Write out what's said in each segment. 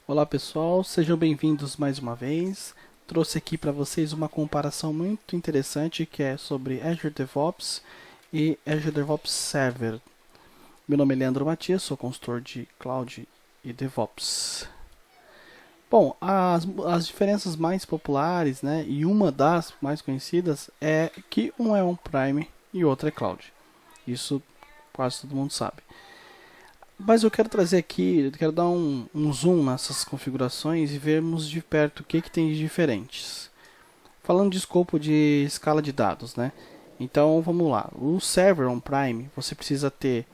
Olá pessoal, sejam bem-vindos mais uma vez. Trouxe aqui para vocês uma comparação muito interessante que é sobre Azure DevOps e Azure DevOps Server. Meu nome é Leandro Matias, sou consultor de Cloud e DevOps. Bom, as diferenças mais populares, né, e uma das mais conhecidas é que um é on-prem e o outro é cloud. Isso quase todo mundo sabe. Mas eu quero trazer aqui, eu quero dar um zoom nessas configurações e vermos de perto o que tem de diferentes. Falando de escopo de escala de dados, né? Então vamos lá. O server on-prem, você precisa ter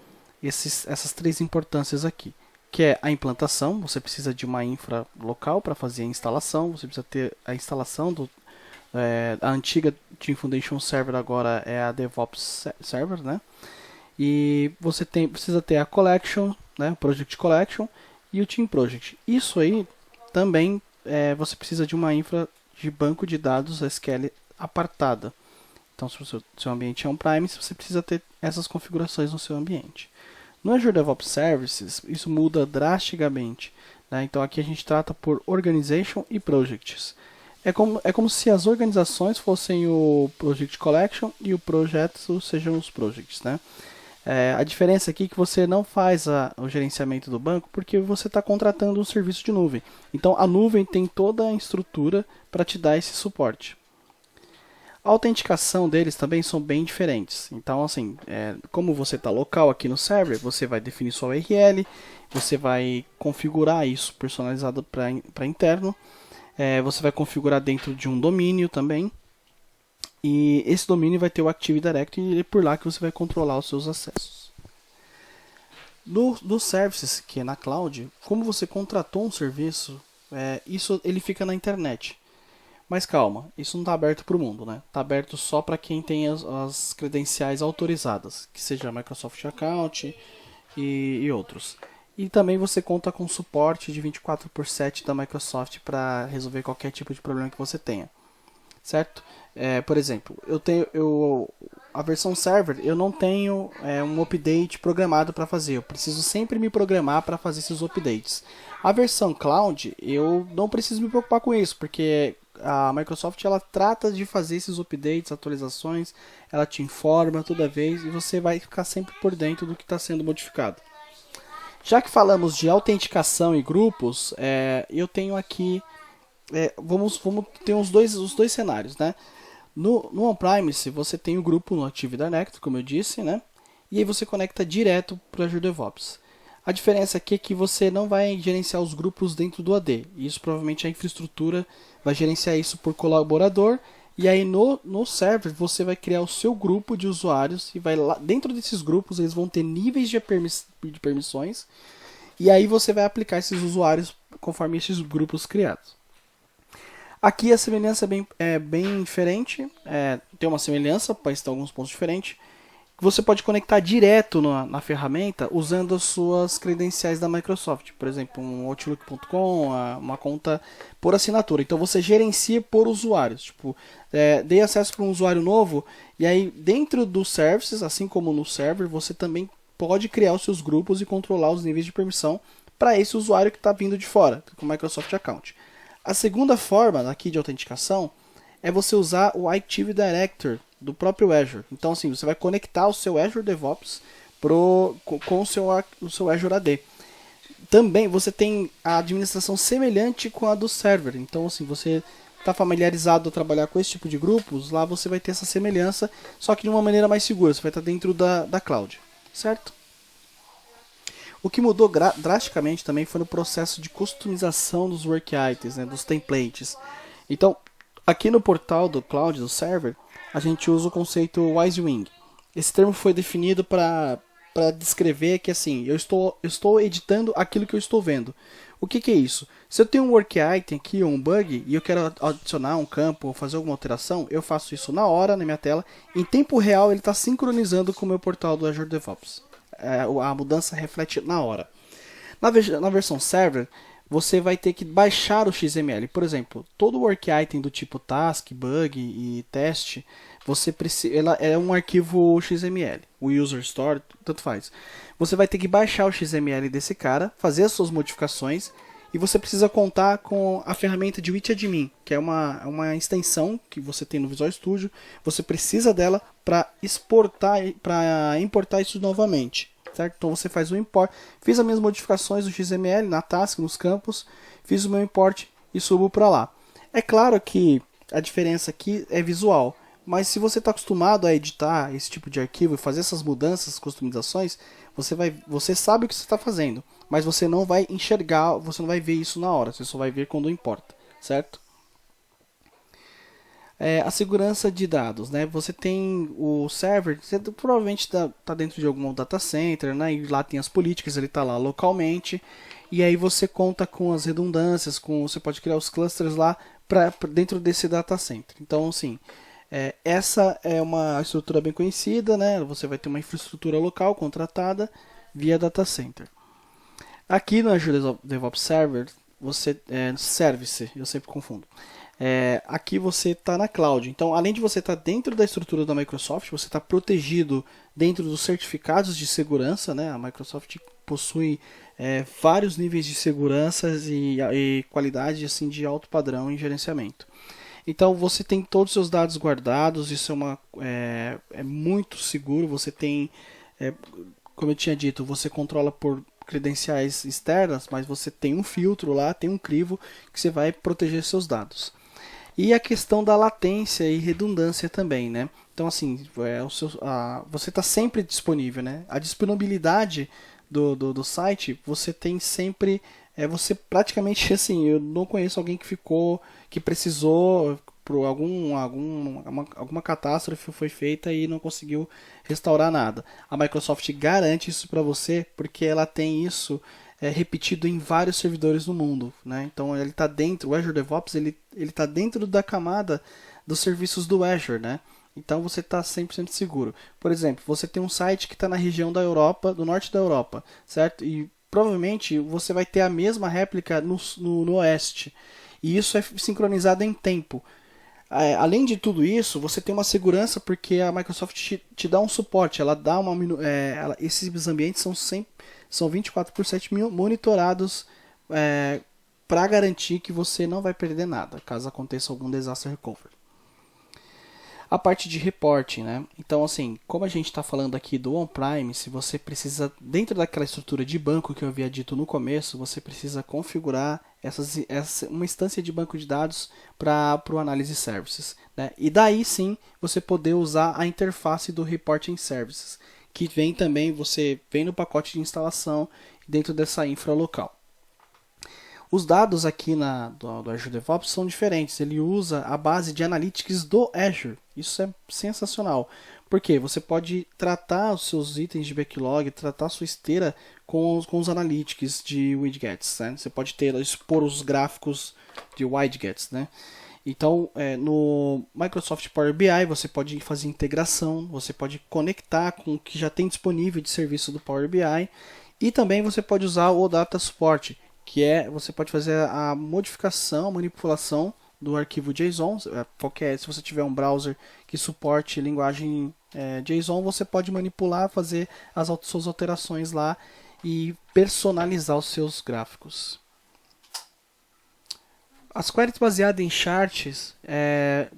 essas três importâncias aqui, que é a implantação. Você precisa de uma infra local para fazer a instalação. Você precisa ter a instalação a antiga Team Foundation Server, agora é a DevOps Server, né? E você precisa ter a Collection, né, Project Collection e o Team Project. Isso aí também você precisa de uma infra de banco de dados SQL apartada. Então, se o seu ambiente é on-prem, você precisa ter essas configurações no seu ambiente. No Azure DevOps Services, isso muda drasticamente, né? Então, aqui a gente trata por Organization e Projects. É como se as organizações fossem o Project Collection e o projeto sejam os projects, né? A diferença aqui é que você não faz o gerenciamento do banco porque você está contratando um serviço de nuvem. Então a nuvem tem toda a estrutura para te dar esse suporte. A autenticação deles também são bem diferentes. Então, assim, como você está local aqui no server, você vai definir sua URL, você vai configurar isso personalizado para interno, você vai configurar dentro de um domínio também. E esse domínio vai ter o Active Directory e é por lá que você vai controlar os seus acessos. No Services, que é na cloud, como você contratou um serviço, isso ele fica na internet. Mas calma, isso não está aberto para o mundo, né? Está aberto só para quem tem as credenciais autorizadas, que seja Microsoft Account e outros. E também você conta com suporte de 24/7 da Microsoft para resolver qualquer tipo de problema que você tenha. Certo? Por exemplo, a versão server eu não tenho um update programado para fazer. Eu preciso sempre me programar para fazer esses updates. A versão cloud eu não preciso me preocupar com isso, porque a Microsoft ela trata de fazer esses updates, atualizações, ela te informa toda vez e você vai ficar sempre por dentro do que está sendo modificado. Já que falamos de autenticação e grupos, eu tenho aqui vamos ter os dois cenários, né? No on-premise, você tem o grupo no Active Directory, como eu disse, né? E aí você conecta direto para o Azure DevOps. A diferença aqui é que você não vai gerenciar os grupos dentro do AD. Isso provavelmente a infraestrutura vai gerenciar isso por colaborador. E aí no server você vai criar o seu grupo de usuários e vai lá dentro desses grupos eles vão ter níveis de permissões. E aí você vai aplicar esses usuários conforme esses grupos criados. Aqui a semelhança é bem diferente, tem uma semelhança, mas tem alguns pontos diferentes. Você pode conectar direto na ferramenta usando as suas credenciais da Microsoft. Por exemplo, um Outlook.com, uma conta por assinatura. Então você gerencia por usuários. Tipo, dei acesso para um usuário novo e aí dentro dos services, assim como no server, você também pode criar os seus grupos e controlar os níveis de permissão para esse usuário que está vindo de fora, com o Microsoft Account. A segunda forma aqui de autenticação é você usar o Active Directory do próprio Azure. Então, assim, você vai conectar o seu Azure DevOps com o seu Azure AD. Também você tem a administração semelhante com a do server. Então, assim, você está familiarizado a trabalhar com esse tipo de grupos, lá você vai ter essa semelhança, só que de uma maneira mais segura. Você vai estar dentro da cloud, certo? O que mudou drasticamente também foi no processo de customização dos work items, né, dos templates. Então, aqui no portal do cloud, do server, a gente usa o conceito WYSIWYG. Esse termo foi definido para descrever que assim, eu estou editando aquilo que eu estou vendo. O que é isso? Se eu tenho um work item aqui ou um bug e eu quero adicionar um campo ou fazer alguma alteração, eu faço isso na hora na minha tela. Em tempo real ele está sincronizando com o meu portal do Azure DevOps. A mudança reflete na hora. Na versão server, você vai ter que baixar o XML. Por exemplo, todo work item do tipo task, bug e teste, ela é um arquivo XML. O user store, tanto faz. Você vai ter que baixar o XML desse cara, fazer as suas modificações E você precisa contar com a ferramenta de WitAdmin, que é uma extensão que você tem no Visual Studio. Você precisa dela para importar isso novamente. Certo? Então você faz o import. Fiz as minhas modificações no XML, na task, nos campos. Fiz o meu import e subo para lá. É claro que a diferença aqui é visual. Mas se você está acostumado a editar esse tipo de arquivo e fazer essas mudanças, customizações, você sabe o que você está fazendo, mas você não vai enxergar, você não vai ver isso na hora, você só vai ver quando importa, certo? A segurança de dados, né? Você tem o server, você provavelmente está dentro de algum data center, né? E lá tem as políticas, ele está lá localmente, e aí você conta com as redundâncias, você pode criar os clusters lá dentro desse data center. Então, assim, essa é uma estrutura bem conhecida, né? Você vai ter uma infraestrutura local contratada via data center. Aqui no Azure DevOps Server, Service, eu sempre confundo. Aqui você está na cloud. Então, além de você estar dentro da estrutura da Microsoft, você está protegido dentro dos certificados de segurança, né? A Microsoft possui vários níveis de segurança e qualidade assim, de alto padrão em gerenciamento. Então você tem todos os seus dados guardados, isso é muito seguro. Você tem, como eu tinha dito, você controla por credenciais externas, mas você tem um filtro lá, tem um crivo que você vai proteger seus dados. E a questão da latência e redundância também, né? Então assim, você está sempre disponível, né? A disponibilidade do site, você tem sempre, você praticamente assim, eu não conheço alguém que precisou por alguma catástrofe foi feita e não conseguiu restaurar nada. A Microsoft garante isso para você porque ela tem isso repetido em vários servidores no mundo, né? Então ele está dentro, o Azure DevOps ele está dentro da camada dos serviços do Azure, né? Então você está 100% seguro. Por exemplo, você tem um site que está na região da Europa, do norte da Europa, certo? E provavelmente você vai ter a mesma réplica no oeste. E isso é sincronizado em tempo. Além de tudo isso, você tem uma segurança porque a Microsoft te dá um suporte. Ela dá esses ambientes são 24/7 monitorados para garantir que você não vai perder nada caso aconteça algum disaster recovery. A parte de reporting, né? Então, assim, como a gente está falando aqui do on-prime, se você precisa, dentro daquela estrutura de banco que eu havia dito no começo, você precisa configurar uma instância de banco de dados para o Analysis Services, né? E daí sim você poder usar a interface do Reporting Services, que vem também, você vem no pacote de instalação dentro dessa infra local. Os dados aqui do Azure DevOps são diferentes. Ele usa a base de Analytics do Azure. Isso é sensacional. Porque você pode tratar os seus itens de backlog, tratar a sua esteira com os Analytics de widgets. Né? Você pode expor os gráficos de widgets. Né? Então, no Microsoft Power BI, você pode fazer integração, você pode conectar com o que já tem disponível de serviço do Power BI. E também você pode usar o Data Support, que você pode fazer a modificação, manipulação do arquivo JSON. Se você tiver um browser que suporte linguagem JSON, você pode manipular, fazer as suas alterações lá e personalizar os seus gráficos. As queries baseadas em charts, é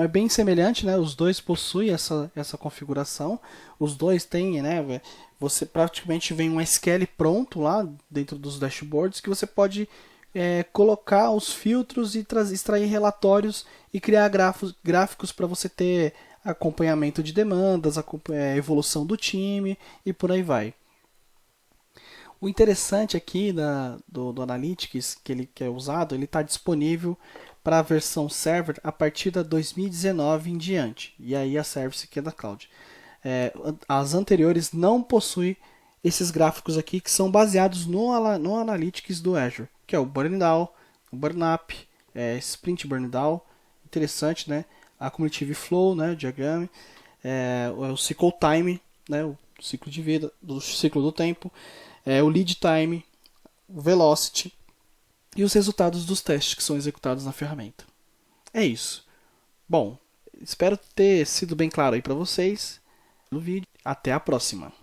bem semelhante, né? Os dois possuem essa configuração. Os dois têm, né? Você praticamente vem um SQL pronto lá dentro dos dashboards que você pode colocar os filtros e extrair relatórios e criar gráficos para você ter acompanhamento de demandas, evolução do time e por aí vai. O interessante aqui do Analytics que é usado, ele está disponível para a versão server a partir da 2019 em diante. E aí a service que é da cloud. As anteriores não possuem esses gráficos aqui que são baseados no Analytics do Azure, que é o Burn Down, o Burn Up, Sprint Burn Down, interessante, né? A Cumulative Flow, né? O diagrama, o Cycle Time, né? O ciclo de vida, do ciclo do tempo, o Lead Time, o Velocity e os resultados dos testes que são executados na ferramenta. É isso. Bom, espero ter sido bem claro aí para vocês no vídeo. Até a próxima.